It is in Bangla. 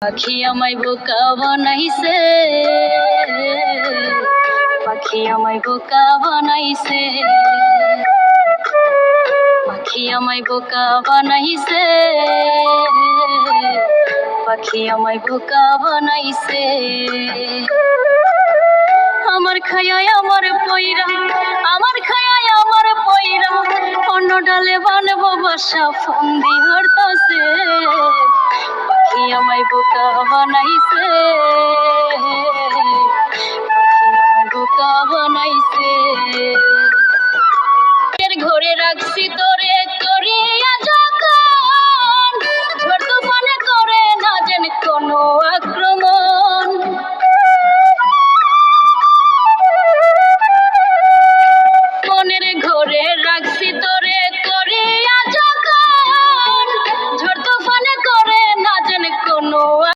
পাখি আমায় বোকা বানাইছে, পাখি আমায় বোকা বানাইছে, পাখি আমায় বোকা বানাইছে, পাখি আমায় বোকা বানাইছে। আমার খায়ায় আমার পয়রা, আমার খায়ায় আমার পয়রা, অন্য ডালে বানবো বাসা ফন্দি হরতাছে। পাখি আমায় বোকা বানাইছে, পাখি আমায় বোকা বানাইছে। ঘরে রাখছি তোরে